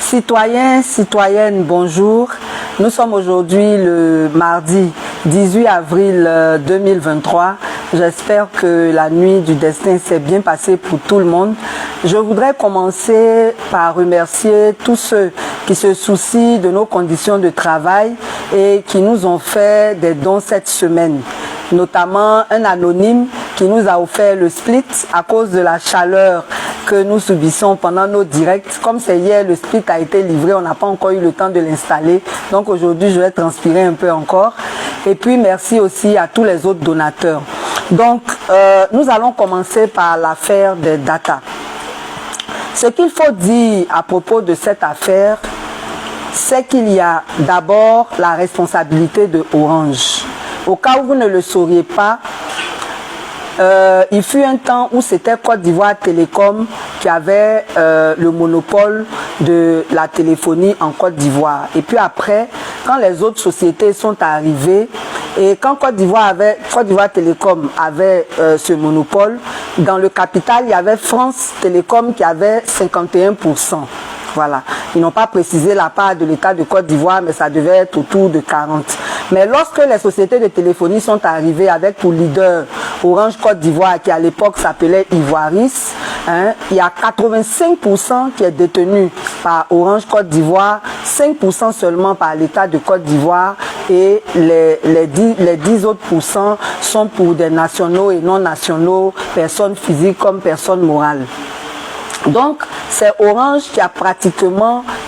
Citoyens, citoyennes, bonjour. Nous sommes aujourd'hui le mardi 18 avril 2023. J'espère que la nuit du destin s'est bien passée pour tout le monde. Je voudrais commencer par remercier tous ceux qui se soucient de nos conditions de travail et qui nous ont fait des dons cette semaine. Notamment un anonyme qui nous a offert le split à cause de la chaleur que nous subissons pendant nos directs. Comme c'est hier, le split a été livré, on n'a pas encore eu le temps de l'installer. Donc aujourd'hui, je vais transpirer un peu encore. Et puis merci aussi à tous les autres donateurs. Donc, nous allons commencer par l'affaire des data. Ce qu'il faut dire à propos de cette affaire, c'est qu'il y a d'abord la responsabilité de Orange. Au cas où vous ne le sauriez pas, il fut un temps où c'était Côte d'Ivoire Télécom qui avait le monopole de la téléphonie en Côte d'Ivoire. Et puis après, quand les autres sociétés sont arrivées, et quand Côte d'Ivoire Télécom avait ce monopole, dans le capital, il y avait France Télécom qui avait 51%. Voilà. Ils n'ont pas précisé la part de l'État de Côte d'Ivoire, mais ça devait être autour de 40. Mais lorsque les sociétés de téléphonie sont arrivées avec pour leader Orange Côte d'Ivoire, qui à l'époque s'appelait Ivoiris, il y a 85% qui est détenu par Orange Côte d'Ivoire, 5% seulement par l'État de Côte d'Ivoire et les 10 autres pourcents sont pour des nationaux et non nationaux, personnes physiques comme personnes morales. Donc, c'est Orange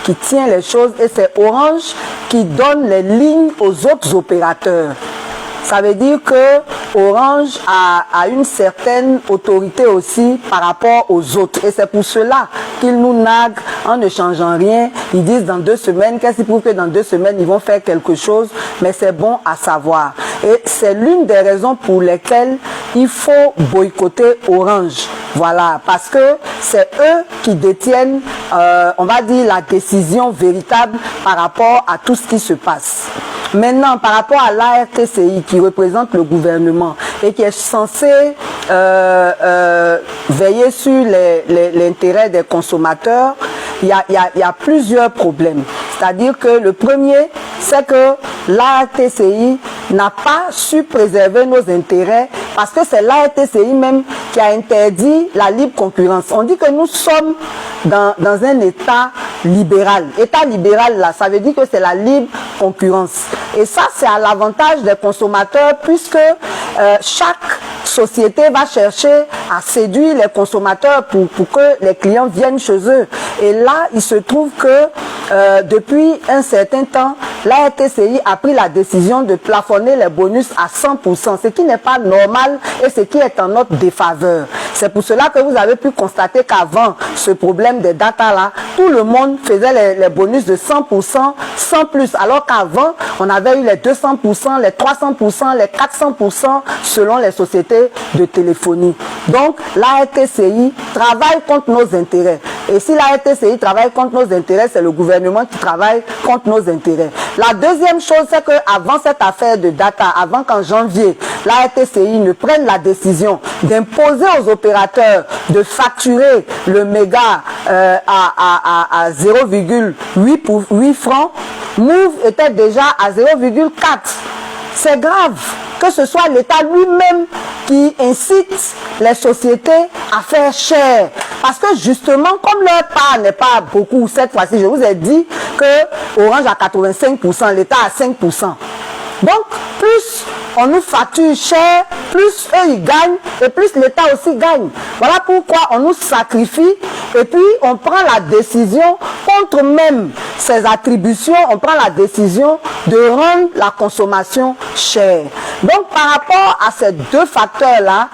qui tient les choses et c'est Orange qui donne les lignes aux autres opérateurs. Ça veut dire que Orange a une certaine autorité aussi par rapport aux autres. Et c'est pour cela qu'ils nous naguent en ne changeant rien. Ils disent dans 2 semaines, qu'est-ce qui prouve que dans 2 semaines, ils vont faire quelque chose, mais c'est bon à savoir. Et c'est l'une des raisons pour lesquelles il faut boycotter Orange. Voilà, parce que c'est eux qui détiennent, on va dire, la décision véritable par rapport à tout ce qui se passe. Maintenant, par rapport à l'ARTCI qui représente le gouvernement et qui est censé veiller sur l'intérêt des consommateurs, il y a plusieurs problèmes. C'est-à-dire que le premier, c'est que l'ARTCI n'a pas su préserver nos intérêts parce que c'est l'ARTCI même qui a interdit la libre concurrence. On dit que nous sommes dans un État libéral. État libéral, là, ça veut dire que c'est la libre concurrence. Et ça, c'est à l'avantage des consommateurs puisque chaque société va chercher à séduire les consommateurs pour que les clients viennent chez eux. Et là, il se trouve que depuis un certain temps, la RTCI a pris la décision de plafonner les bonus à 100%, ce qui n'est pas normal et ce qui est en notre défaveur. C'est pour cela que vous avez pu constater qu'avant ce problème des data là, tout le monde faisait les bonus de 100% sans plus, alors qu'avant, on avait eu les 200%, les 300%, les 400% selon les sociétés de téléphonie. Donc, la RTCI travaille contre nos intérêts. Et si la RTCI travaille contre nos intérêts, c'est le gouvernement qui travaille contre nos intérêts. La deuxième chose, c'est qu'avant cette affaire de data, avant qu'en janvier, la RTCI ne prenne la décision d'imposer aux opérateurs de facturer le méga à 0,8 francs, Move était déjà à 0,4. C'est grave que ce soit l'État lui-même qui incite les sociétés à faire cher. Parce que justement, comme leur part n'est pas beaucoup, cette fois-ci, je vous ai dit que Orange a 85%, l'État a 5%. Donc, plus on nous facture cher, plus eux ils gagnent et plus l'État aussi gagne. Voilà pourquoi on nous sacrifie et puis on prend la décision contre même ces attributions, on prend la décision de rendre la consommation chère. Donc par rapport à ces deux facteurs-là,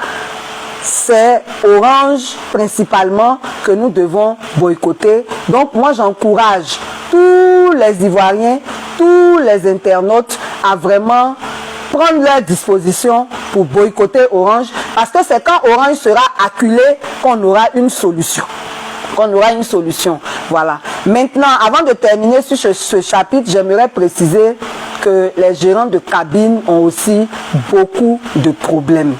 c'est Orange principalement que nous devons boycotter. Donc moi j'encourage tous les Ivoiriens, tous les internautes à vraiment prendre leurs dispositions pour boycotter Orange, parce que c'est quand Orange sera acculé qu'on aura une solution. Voilà. Maintenant, avant de terminer sur ce chapitre, j'aimerais préciser que les gérants de cabine ont aussi beaucoup de problèmes.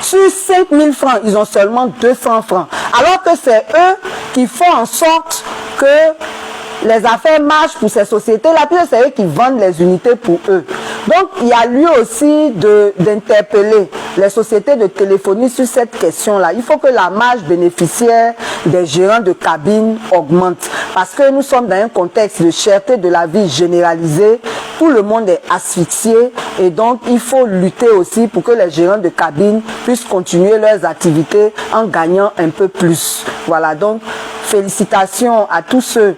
Sur 5 000 francs, ils ont seulement 200 francs. Alors que c'est eux qui font en sorte que les affaires marchent pour ces sociétés-là, puis c'est eux qui vendent les unités pour eux. Donc, il y a lieu aussi d'interpeller les sociétés de téléphonie sur cette question-là. Il faut que la marge bénéficiaire des gérants de cabine augmente. Parce que nous sommes dans un contexte de cherté de la vie généralisée. Tout le monde est asphyxié et donc il faut lutter aussi pour que les gérants de cabine puissent continuer leurs activités en gagnant un peu plus. Voilà, donc félicitations à tous ceux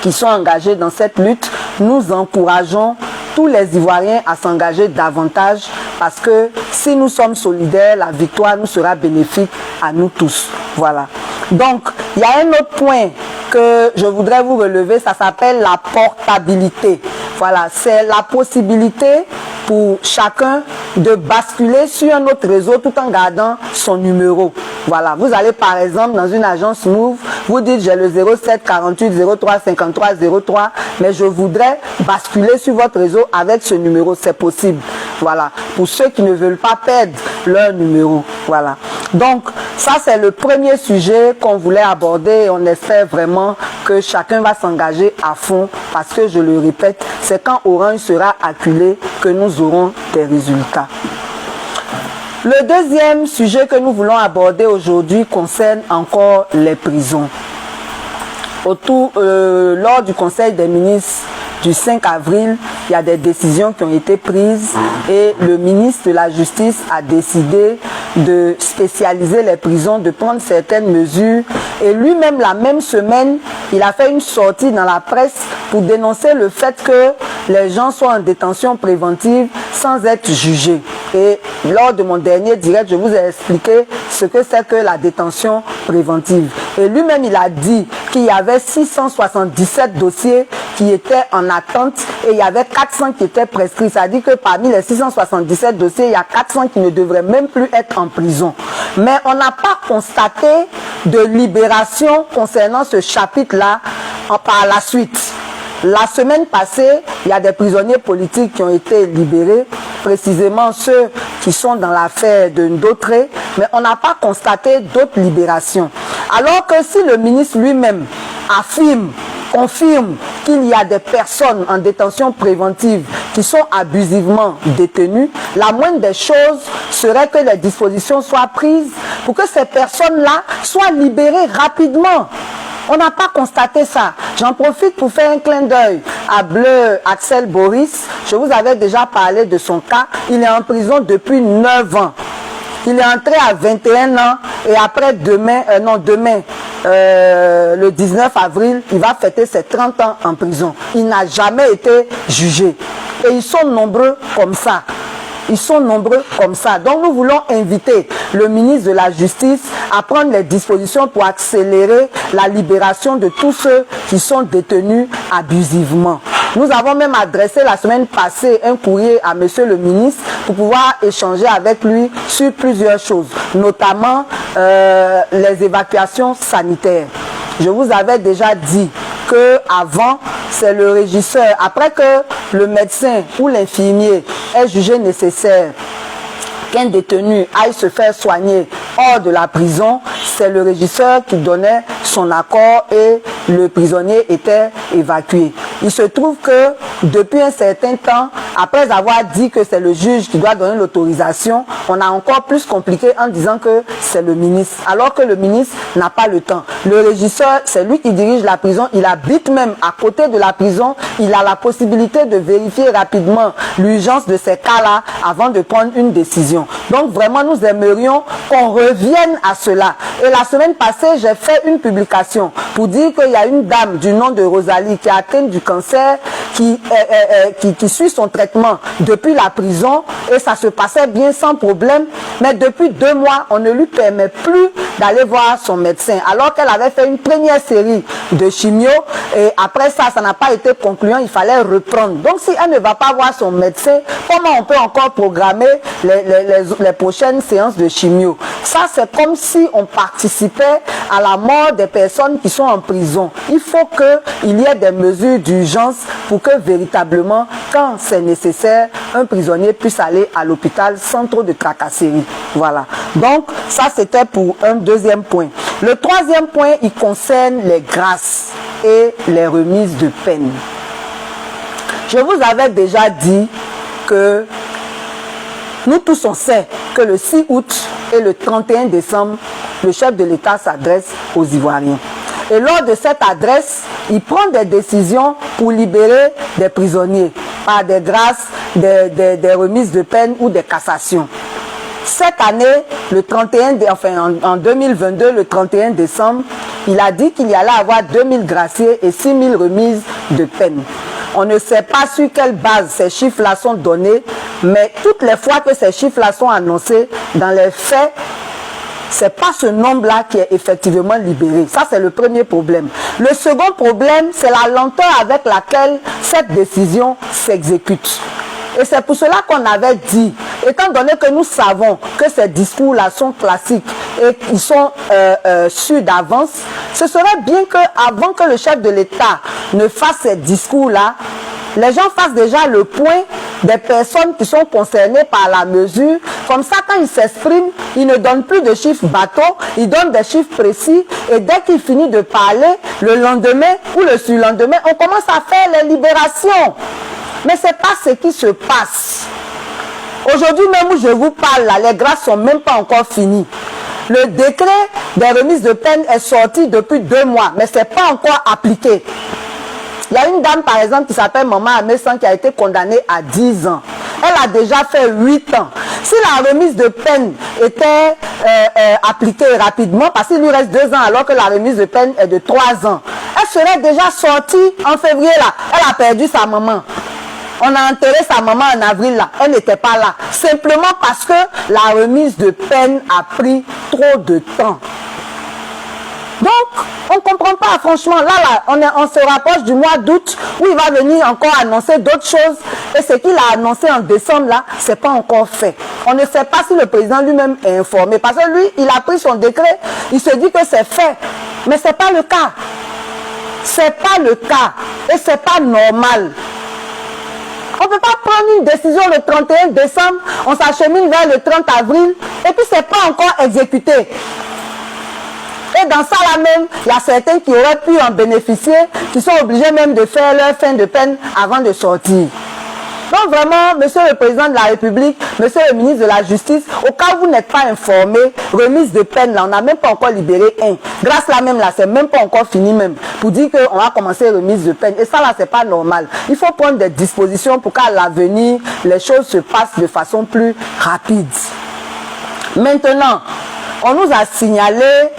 qui sont engagés dans cette lutte. Nous encourageons tous les Ivoiriens à s'engager davantage parce que si nous sommes solidaires, la victoire nous sera bénéfique à nous tous. Voilà. Donc, il y a un autre point que je voudrais vous relever, ça s'appelle la portabilité. Voilà, c'est la possibilité pour chacun de basculer sur un autre réseau tout en gardant son numéro. Voilà, vous allez par exemple dans une agence Move, vous dites j'ai le 07 48 03 53 03, mais je voudrais basculer sur votre réseau avec ce numéro, c'est possible. Voilà, pour ceux qui ne veulent pas perdre leur numéro. Voilà. Donc, ça c'est le premier sujet qu'on voulait aborder et on espère vraiment que chacun va s'engager à fond parce que, je le répète, c'est quand Orange sera acculé que nous aurons des résultats. Le deuxième sujet que nous voulons aborder aujourd'hui concerne encore les prisons. Lors du Conseil des ministres du 5 avril, il y a des décisions qui ont été prises et le ministre de la Justice a décidé de spécialiser les prisons, de prendre certaines mesures. Et lui-même, la même semaine, il a fait une sortie dans la presse pour dénoncer le fait que les gens soient en détention préventive sans être jugés. Et lors de mon dernier direct, je vous ai expliqué ce que c'est que la détention préventive. Et lui-même, il a dit qu'il y avait 677 dossiers qui étaient en attente et il y avait 400 qui étaient prescrits. Ça dit que parmi les 677 dossiers, il y a 400 qui ne devraient même plus être en prison. Mais on n'a pas constaté de libération concernant ce chapitre-là par la suite. La semaine passée, il y a des prisonniers politiques qui ont été libérés, précisément ceux qui sont dans l'affaire de Ndotré, mais on n'a pas constaté d'autres libérations. Alors que si le ministre lui-même confirme qu'il y a des personnes en détention préventive qui sont abusivement détenues, la moindre des choses serait que les dispositions soient prises pour que ces personnes-là soient libérées rapidement. On n'a pas constaté ça. J'en profite pour faire un clin d'œil à Bleu Axel Boris. Je vous avais déjà parlé de son cas. Il est en prison depuis 9 ans. Il est entré à 21 ans et après demain, le 19 avril, il va fêter ses 30 ans en prison. Il n'a jamais été jugé. Et ils sont nombreux comme ça. Ils sont nombreux comme ça. Donc nous voulons inviter le ministre de la Justice à prendre les dispositions pour accélérer la libération de tous ceux qui sont détenus abusivement. Nous avons même adressé la semaine passée un courrier à monsieur le ministre pour pouvoir échanger avec lui sur plusieurs choses, notamment les évacuations sanitaires. Je vous avais déjà dit que avant, c'est le régisseur, après que le médecin ou l'infirmier ait jugé nécessaire qu'un détenu aille se faire soigner hors de la prison, c'est le régisseur qui donnait son accord et le prisonnier était évacué. Il se trouve que depuis un certain temps, après avoir dit que c'est le juge qui doit donner l'autorisation, on a encore plus compliqué en disant que c'est le ministre, alors que le ministre n'a pas le temps. Le régisseur, c'est lui qui dirige la prison, il habite même à côté de la prison, il a la possibilité de vérifier rapidement l'urgence de ces cas-là avant de prendre une décision. Donc vraiment, nous aimerions qu'on revienne à cela. Et la semaine passée, j'ai fait une publication pour dire qu'il y a une dame du nom de Rosalie qui a atteint du cancer, qui suit son traitement depuis la prison et ça se passait bien sans problème. Mais depuis 2 mois, on ne lui permet plus d'aller voir son médecin alors qu'elle avait fait une première série de chimio et après ça, ça n'a pas été concluant, il fallait reprendre. Donc si elle ne va pas voir son médecin, comment on peut encore programmer les prochaines séances de chimio? Ça, c'est comme si on participait à la mort des personnes qui sont en prison. Il faut qu'il y ait des mesures d'urgence pour que véritablement, quand c'est nécessaire, un prisonnier puisse aller à l'hôpital sans trop de tracasseries. Voilà. Donc, ça c'était pour un deuxième point. Le troisième point, il concerne les grâces et les remises de peine. Je vous avais déjà dit que nous tous on sait que le 6 août et le 31 décembre, le chef de l'État s'adresse aux Ivoiriens. Et lors de cette adresse, il prend des décisions pour libérer des prisonniers par des grâces, des remises de peine ou des cassations. Cette année, en 2022, le 31 décembre, il a dit qu'il y allait avoir 2000 graciés et 6000 remises de peine. On ne sait pas sur quelle base ces chiffres-là sont donnés, mais toutes les fois que ces chiffres-là sont annoncés, dans les faits, ce n'est pas ce nombre-là qui est effectivement libéré. Ça, c'est le premier problème. Le second problème, c'est la lenteur avec laquelle cette décision s'exécute. Et c'est pour cela qu'on avait dit, étant donné que nous savons que ces discours-là sont classiques et qu'ils sont sûrs d'avance, ce serait bien qu'avant que le chef de l'État ne fasse ces discours-là, les gens fassent déjà le point des personnes qui sont concernées par la mesure. Comme ça, quand il s'exprime, il ne donne plus de chiffres bateaux, il donne des chiffres précis. Et dès qu'il finit de parler, le lendemain ou le surlendemain, on commence à faire les libérations. Mais ce n'est pas ce qui se passe. Aujourd'hui même où je vous parle, là, les grâces ne sont même pas encore finies. Le décret des remises de peine est sorti depuis 2 mois, mais ce n'est pas encore appliqué. Il y a une dame, par exemple, qui s'appelle Maman Amessan, qui a été condamnée à 10 ans. Elle a déjà fait 8 ans. Si la remise de peine était appliquée rapidement, parce qu'il lui reste 2 ans alors que la remise de peine est de 3 ans, elle serait déjà sortie en février là. Elle a perdu sa maman. On a enterré sa maman en avril là. Elle n'était pas là. Simplement parce que la remise de peine a pris trop de temps. Donc, on ne comprend pas, franchement. Là, on se rapproche du mois d'août où il va venir encore annoncer d'autres choses. Et ce qu'il a annoncé en décembre, là, ce n'est pas encore fait. On ne sait pas si le président lui-même est informé. Parce que lui, il a pris son décret, il se dit que c'est fait. Mais ce n'est pas le cas. Ce n'est pas le cas. Et ce n'est pas normal. On ne peut pas prendre une décision le 31 décembre, on s'achemine vers le 30 avril, et puis ce n'est pas encore exécuté. Et dans ça là même, il y a certains qui auraient pu en bénéficier, qui sont obligés même de faire leur fin de peine avant de sortir. Donc vraiment, Monsieur le Président de la République, Monsieur le Ministre de la Justice, au cas où vous n'êtes pas informé, remise de peine là, on n'a même pas encore libéré un. Grâce là même là, c'est même pas encore fini même, pour dire qu'on va commencer remise de peine. Et ça là, c'est pas normal. Il faut prendre des dispositions pour qu'à l'avenir, les choses se passent de façon plus rapide. Maintenant, on nous a signalé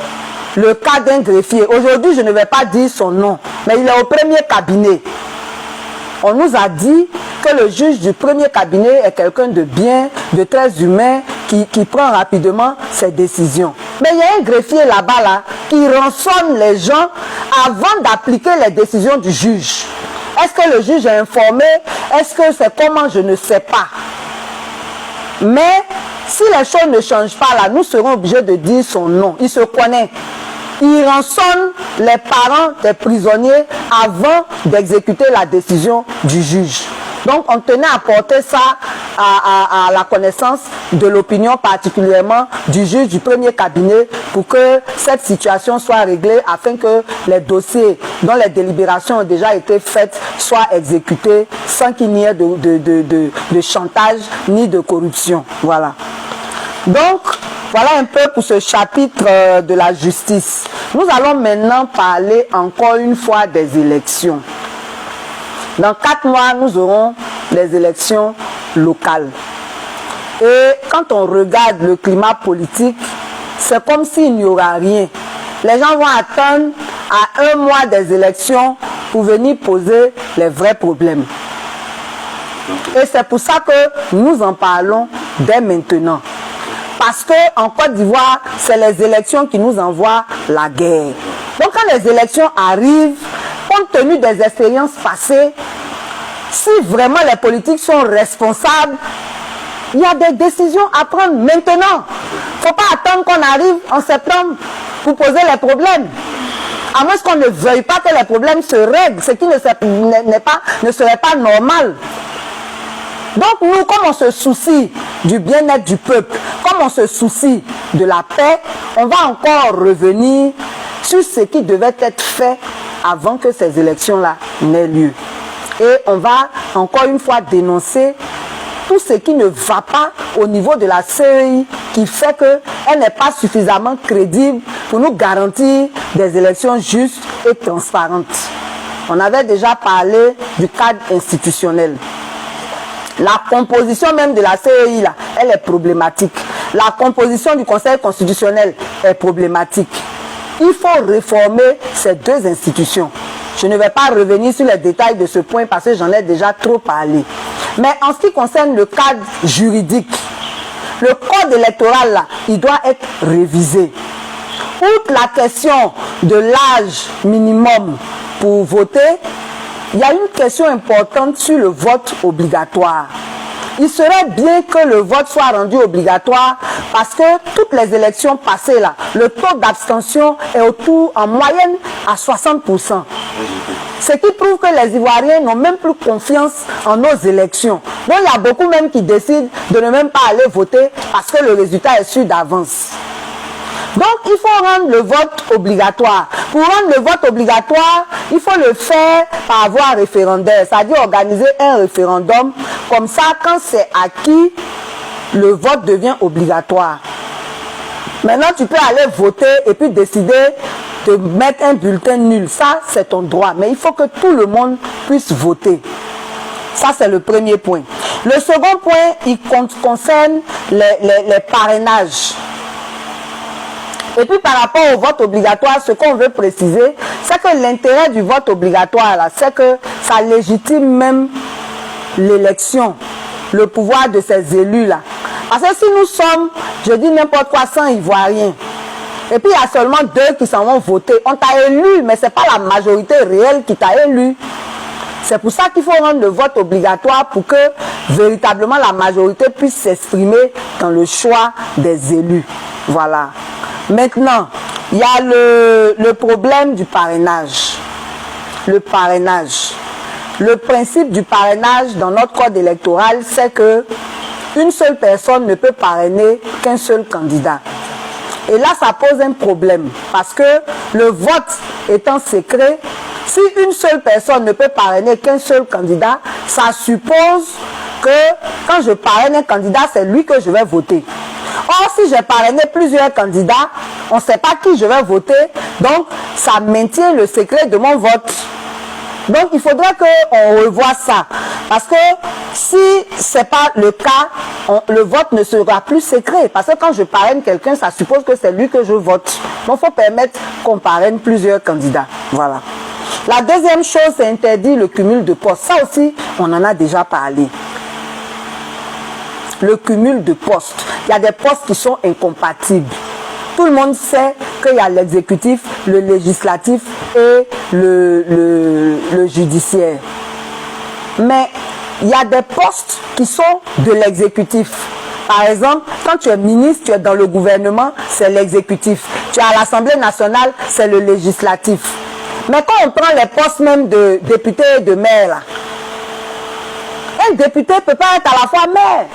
le cas d'un greffier. Aujourd'hui, je ne vais pas dire son nom, mais il est au premier cabinet. On nous a dit que le juge du premier cabinet est quelqu'un de bien, de très humain, qui prend rapidement ses décisions. Mais il y a un greffier là-bas là, qui rançonne les gens avant d'appliquer les décisions du juge. Est-ce que le juge est informé? Est-ce que c'est comment? Je ne sais pas. Mais si les choses ne changent pas là, nous serons obligés de dire son nom. Il se connaît. Il rançonne les parents des prisonniers avant d'exécuter la décision du juge. Donc on tenait à porter ça à la connaissance de l'opinion, particulièrement du juge du premier cabinet, pour que cette situation soit réglée afin que les dossiers dont les délibérations ont déjà été faites soient exécutés sans qu'il n'y ait de chantage ni de corruption. Voilà. Donc, voilà un peu pour ce chapitre de la justice. Nous allons maintenant parler encore une fois des élections. Dans 4 mois, nous aurons les élections locales. Et quand on regarde le climat politique, c'est comme s'il n'y aura rien. Les gens vont attendre à 1 mois des élections pour venir poser les vrais problèmes. Et c'est pour ça que nous en parlons dès maintenant. Parce qu'en Côte d'Ivoire, c'est les élections qui nous envoient la guerre. Donc quand les élections arrivent, compte tenu des expériences passées, si vraiment les politiques sont responsables, il y a des décisions à prendre maintenant. Il ne faut pas attendre qu'on arrive en septembre pour poser les problèmes. À moins qu'on ne veuille pas que les problèmes se règlent, ce qui ne serait pas normal. Donc nous, comme on se soucie du bien-être du peuple, comme on se soucie de la paix, on va encore revenir sur ce qui devait être fait avant que ces élections-là n'aient lieu. Et on va encore une fois dénoncer tout ce qui ne va pas au niveau de la CEI, qui fait qu'elle n'est pas suffisamment crédible pour nous garantir des élections justes et transparentes. On avait déjà parlé du cadre institutionnel. La composition même de la CEI, là, elle est problématique. La composition du Conseil constitutionnel est problématique. Il faut réformer ces deux institutions. Je ne vais pas revenir sur les détails de ce point parce que j'en ai déjà trop parlé. Mais en ce qui concerne le cadre juridique, le code électoral, là, il doit être révisé. Outre la question de l'âge minimum pour voter, il y a une question importante sur le vote obligatoire. Il serait bien que le vote soit rendu obligatoire parce que toutes les élections passées là, le taux d'abstention est autour en moyenne à 60%. Ce qui prouve que les Ivoiriens n'ont même plus confiance en nos élections. Donc il y a beaucoup même qui décident de ne même pas aller voter parce que le résultat est sûr d'avance. Donc il faut rendre le vote obligatoire. Pour rendre le vote obligatoire, il faut le faire par voie référendaire, c'est-à-dire organiser un référendum. Comme ça, quand c'est acquis, le vote devient obligatoire. Maintenant, tu peux aller voter et puis décider de mettre un bulletin nul. Ça, c'est ton droit. Mais il faut que tout le monde puisse voter. Ça, c'est le premier point. Le second point, il concerne les parrainages. Et puis par rapport au vote obligatoire, ce qu'on veut préciser, c'est que l'intérêt du vote obligatoire, c'est que ça légitime même l'élection, le pouvoir de ces élus-là. Parce que si nous sommes, je dis n'importe quoi, 100 Ivoiriens, et puis il y a seulement 2 qui s'en vont voter, on t'a élu, mais ce n'est pas la majorité réelle qui t'a élu. C'est pour ça qu'il faut rendre le vote obligatoire pour que véritablement la majorité puisse s'exprimer dans le choix des élus. Voilà. Maintenant, il y a le problème du parrainage. Le parrainage. Le principe du parrainage dans notre code électoral, c'est que une seule personne ne peut parrainer qu'un seul candidat. Et là, ça pose un problème parce que le vote étant secret, si une seule personne ne peut parrainer qu'un seul candidat, ça suppose que quand je parraine un candidat, c'est lui que je vais voter. Or, si j'ai parrainé plusieurs candidats, on ne sait pas qui je vais voter, donc ça maintient le secret de mon vote. Donc, il faudrait qu'on revoie ça. Parce que si ce n'est pas le cas, le vote ne sera plus secret. Parce que quand je parraine quelqu'un, ça suppose que c'est lui que je vote. Donc, il faut permettre qu'on parraine plusieurs candidats. Voilà. La deuxième chose, c'est interdire le cumul de postes. Ça aussi, on en a déjà parlé. Le cumul de postes. Il y a des postes qui sont incompatibles. Tout le monde sait qu'il y a l'exécutif, le législatif et le judiciaire. Mais il y a des postes qui sont de l'exécutif. Par exemple, quand tu es ministre, tu es dans le gouvernement, c'est l'exécutif. Tu es à l'Assemblée nationale, c'est le législatif. Mais quand on prend les postes même de député et de maire, là, un député ne peut pas être à la fois maire.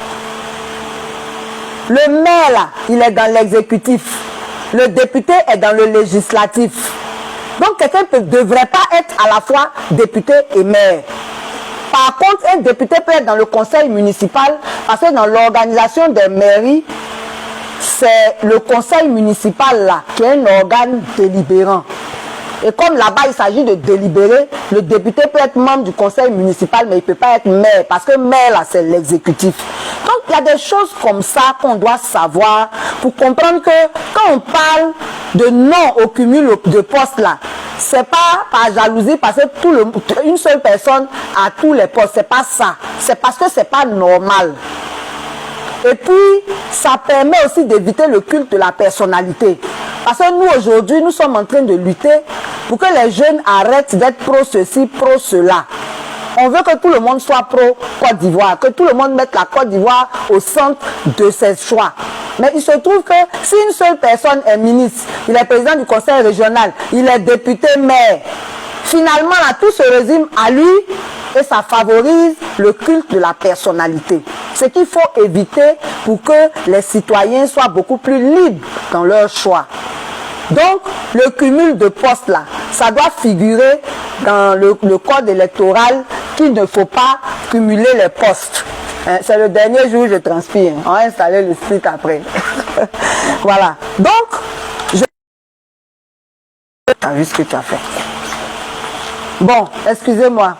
Le maire, là, il est dans l'exécutif. Le député est dans le législatif. Donc, quelqu'un ne devrait pas être à la fois député et maire. Par contre, un député peut être dans le conseil municipal parce que dans l'organisation des mairies, c'est le conseil municipal là qui est un organe délibérant. Et comme là-bas, il s'agit de délibérer, le député peut être membre du conseil municipal, mais il ne peut pas être maire, parce que maire, là, c'est l'exécutif. Donc, il y a des choses comme ça qu'on doit savoir pour comprendre que quand on parle de non au cumul de postes, là, c'est pas par jalousie, parce que une seule personne a tous les postes. C'est pas ça. C'est parce que c'est pas normal. Et puis, ça permet aussi d'éviter le culte de la personnalité. Parce que nous, aujourd'hui, nous sommes en train de lutter pour que les jeunes arrêtent d'être pro ceci, pro cela. On veut que tout le monde soit pro Côte d'Ivoire, que tout le monde mette la Côte d'Ivoire au centre de ses choix. Mais il se trouve que si une seule personne est ministre, il est président du conseil régional, il est député maire, finalement, là, tout se résume à lui et ça favorise le culte de la personnalité. Ce qu'il faut éviter pour que les citoyens soient beaucoup plus libres dans leur choix. Donc, le cumul de postes là, ça doit figurer dans le code électoral qu'il ne faut pas cumuler les postes. C'est le dernier jour où je transpire. On va installer le site après. Voilà. Donc, tu as vu ce que tu as fait. Bon, excusez-moi.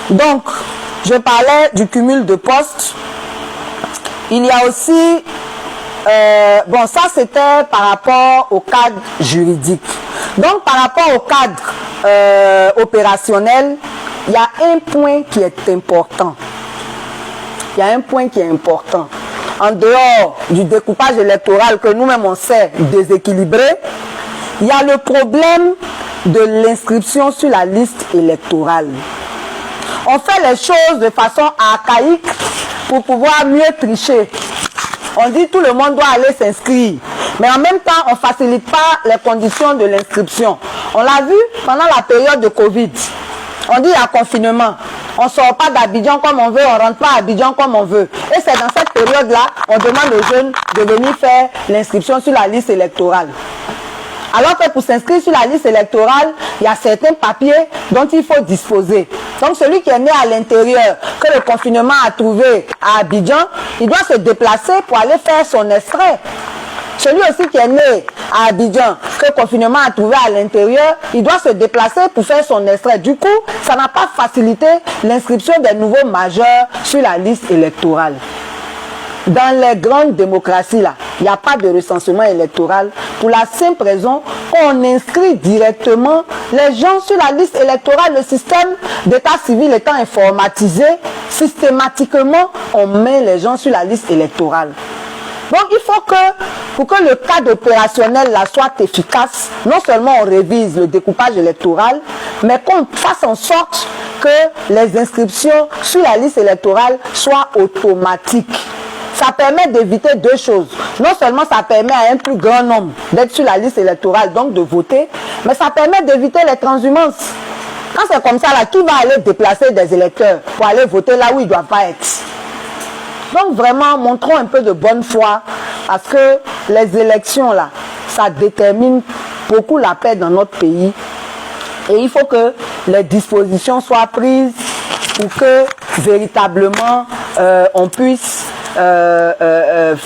Donc, je parlais du cumul de postes. Il y a aussi... bon, ça c'était par rapport au cadre juridique. Donc, par rapport au cadre opérationnel, il y a un point qui est important. Il y a un point qui est important. En dehors du découpage électoral que nous-mêmes on sait déséquilibré, il y a le problème de l'inscription sur la liste électorale. On fait les choses de façon archaïque pour pouvoir mieux tricher. On dit tout le monde doit aller s'inscrire. Mais en même temps, on ne facilite pas les conditions de l'inscription. On l'a vu pendant la période de Covid. On dit il y a confinement. On ne sort pas d'Abidjan comme on veut, on ne rentre pas à Abidjan comme on veut. Et c'est dans cette période-là, on demande aux jeunes de venir faire l'inscription sur la liste électorale. Alors que pour s'inscrire sur la liste électorale, il y a certains papiers dont il faut disposer. Donc celui qui est né à l'intérieur, que le confinement a trouvé à Abidjan, il doit se déplacer pour aller faire son extrait. Celui aussi qui est né à Abidjan, que le confinement a trouvé à l'intérieur, il doit se déplacer pour faire son extrait. Du coup, ça n'a pas facilité l'inscription des nouveaux majeurs sur la liste électorale. Dans les grandes démocraties, là, il n'y a pas de recensement électoral pour la simple raison qu'on inscrit directement les gens sur la liste électorale. Le système d'état civil étant informatisé, systématiquement, on met les gens sur la liste électorale. Donc, il faut que, pour que le cadre opérationnel là, soit efficace, non seulement on révise le découpage électoral, mais qu'on fasse en sorte que les inscriptions sur la liste électorale soient automatiques. Ça permet d'éviter deux choses. Non seulement ça permet à un plus grand nombre d'être sur la liste électorale, donc de voter, mais ça permet d'éviter les transhumances. Quand c'est comme ça, là, qui va aller déplacer des électeurs pour aller voter là où ils ne doivent pas être? Donc vraiment, montrons un peu de bonne foi, parce que les élections, là, ça détermine beaucoup la paix dans notre pays. Et il faut que les dispositions soient prises pour que véritablement on puisse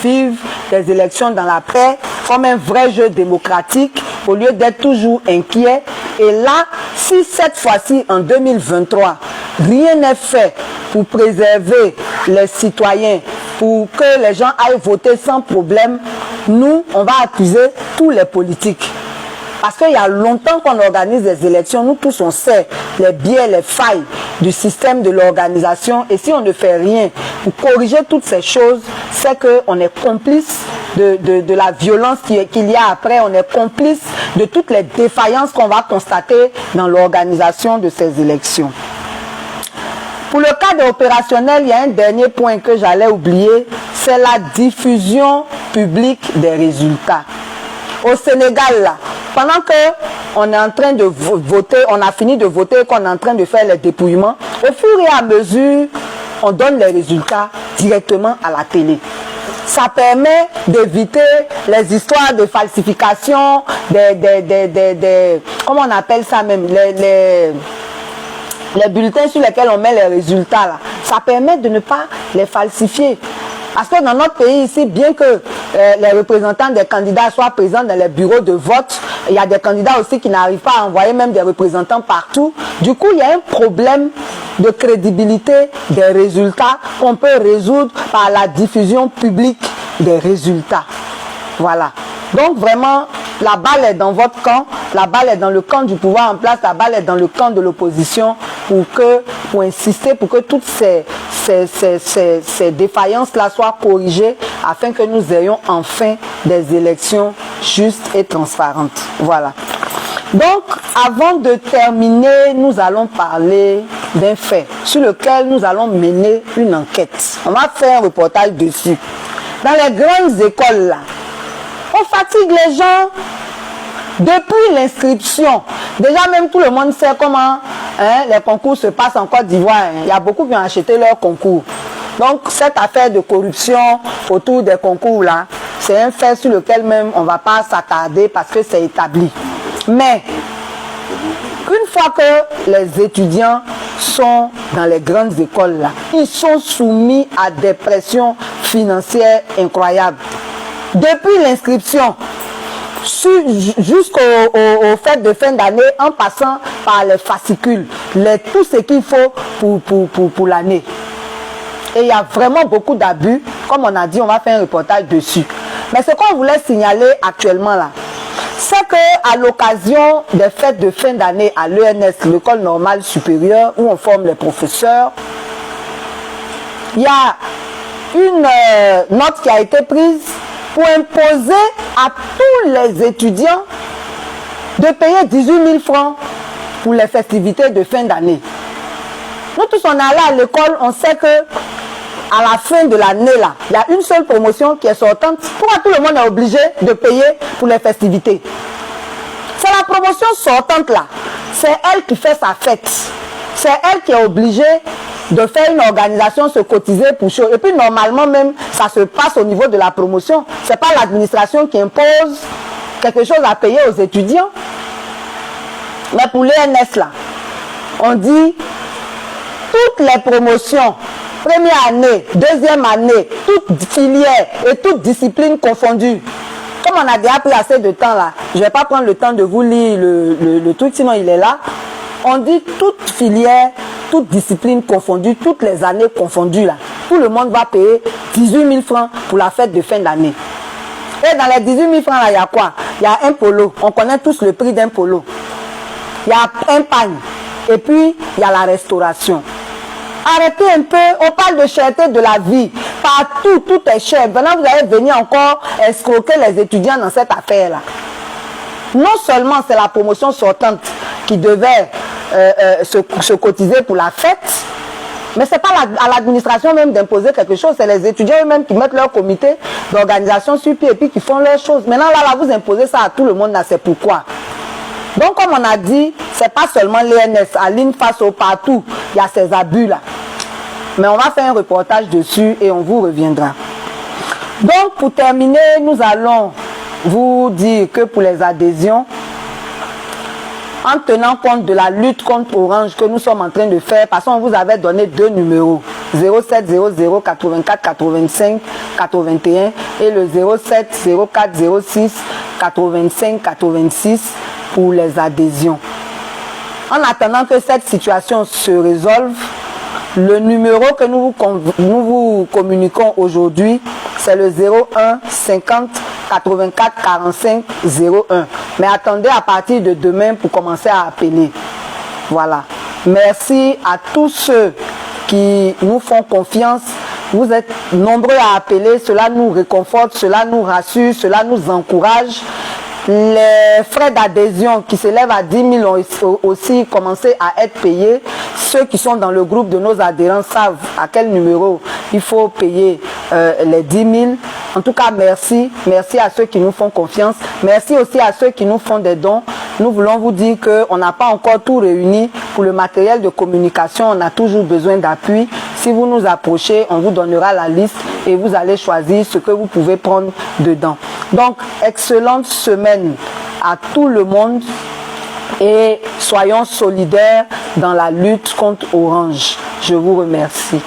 vivre des élections dans la paix comme un vrai jeu démocratique au lieu d'être toujours inquiet. Et là, si cette fois-ci, en 2023, rien n'est fait pour préserver les citoyens, pour que les gens aillent voter sans problème, nous, on va accuser tous les politiques. Parce qu'il y a longtemps qu'on organise des élections, nous tous on sait les biais, les failles du système de l'organisation. Et si on ne fait rien pour corriger toutes ces choses, c'est qu'on est complice de la violence qu'il y a après. On est complice de toutes les défaillances qu'on va constater dans l'organisation de ces élections. Pour le cadre opérationnel, il y a un dernier point que j'allais oublier, c'est la diffusion publique des résultats. Au Sénégal, là, pendant qu'on est en train de voter, on a fini de voter, qu'on est en train de faire les dépouillements, au fur et à mesure, on donne les résultats directement à la télé. Ça permet d'éviter les histoires de falsification, comment on appelle ça même, les bulletins sur lesquels on met les résultats là. Ça permet de ne pas les falsifier. Parce que dans notre pays ici, bien que les représentants des candidats soient présents dans les bureaux de vote, il y a des candidats aussi qui n'arrivent pas à envoyer même des représentants partout. Du coup, il y a un problème de crédibilité des résultats qu'on peut résoudre par la diffusion publique des résultats. Voilà. Donc vraiment, la balle est dans votre camp, la balle est dans le camp du pouvoir en place, la balle est dans le camp de l'opposition pour insister pour que toutes ces défaillances-là soient corrigées afin que nous ayons enfin des élections justes et transparentes. Voilà. Donc, avant de terminer, nous allons parler d'un fait sur lequel nous allons mener une enquête. On va faire un reportage dessus. Dans les grandes écoles, là, on fatigue les gens depuis l'inscription. Déjà même tout le monde sait comment hein, les concours se passent en Côte d'Ivoire. Hein. Il y a beaucoup qui ont acheté leurs concours. Donc, cette affaire de corruption autour des concours là, c'est un fait sur lequel même on ne va pas s'attarder parce que c'est établi. Mais, une fois que les étudiants sont dans les grandes écoles là, ils sont soumis à des pressions financières incroyables. Depuis l'inscription, jusqu'au fêtes de fin d'année, en passant par les fascicules, tout ce qu'il faut pour l'année. Et il y a vraiment beaucoup d'abus. Comme on a dit, on va faire un reportage dessus. Mais ce qu'on voulait signaler actuellement là, c'est qu'à l'occasion des fêtes de fin d'année à l'ENS, l'école normale supérieure, où on forme les professeurs, il y a une note qui a été prise pour imposer à tous les étudiants de payer 18 000 francs pour les festivités de fin d'année. Nous tous, on est allés à l'école, on sait que à la fin de l'année, là, il y a une seule promotion qui est sortante. Pourquoi tout le monde est obligé de payer pour les festivités? C'est la promotion sortante, là. C'est elle qui fait sa fête. C'est elle qui est obligée de faire une organisation, se cotiser pour chaud. Et puis, normalement, même, ça se passe au niveau de la promotion. Ce n'est pas l'administration qui impose quelque chose à payer aux étudiants. Mais pour l'ENS, là, on dit toutes les promotions, première année, deuxième année, toutes filières et toutes disciplines confondues. Comme on a déjà pris assez de temps là, je ne vais pas prendre le temps de vous lire le truc, sinon il est là. On dit toutes filières, toutes disciplines confondues, toutes les années confondues là. Tout le monde va payer 18 000 francs pour la fête de fin d'année. Et dans les 18 000 francs là, il y a quoi? Il y a un polo. On connaît tous le prix d'un polo. Il y a un pagne. Et puis, il y a la restauration. Arrêtez un peu, on parle de cherté de la vie. Partout, tout est cher. Maintenant, vous allez venir encore escroquer les étudiants dans cette affaire-là. Non seulement c'est la promotion sortante qui devait se cotiser pour la fête, mais ce n'est pas à l'administration même d'imposer quelque chose, c'est les étudiants eux-mêmes qui mettent leur comité d'organisation sur pied et puis qui font leurs choses. Maintenant, là, vous imposez ça à tout le monde, là, c'est pourquoi. Donc, comme on a dit, ce n'est pas seulement l'ENS, à l'INFASO, partout, il y a ces abus-là. Mais on va faire un reportage dessus et on vous reviendra. Donc, pour terminer, nous allons vous dire que pour les adhésions, en tenant compte de la lutte contre Orange que nous sommes en train de faire, parce qu'on vous avait donné deux numéros, 0700 84 85 81 et le 07 04 06 85 86 pour les adhésions. En attendant que cette situation se résolve, le numéro que nous vous communiquons aujourd'hui, c'est le 01 50 84 45 01. Mais attendez à partir de demain pour commencer à appeler. Voilà. Merci à tous ceux qui nous font confiance. Vous êtes nombreux à appeler. Cela nous réconforte, cela nous rassure, cela nous encourage. Les frais d'adhésion qui s'élèvent à 10 000 ont aussi commencé à être payés. Ceux qui sont dans le groupe de nos adhérents savent à quel numéro il faut payer les 10 000. En tout cas, merci. Merci à ceux qui nous font confiance. Merci aussi à ceux qui nous font des dons. Nous voulons vous dire qu'on n'a pas encore tout réuni. Pour le matériel de communication, on a toujours besoin d'appui. Si vous nous approchez, on vous donnera la liste et vous allez choisir ce que vous pouvez prendre dedans. Donc, excellente semaine à tout le monde et soyons solidaires dans la lutte contre Orange. Je vous remercie.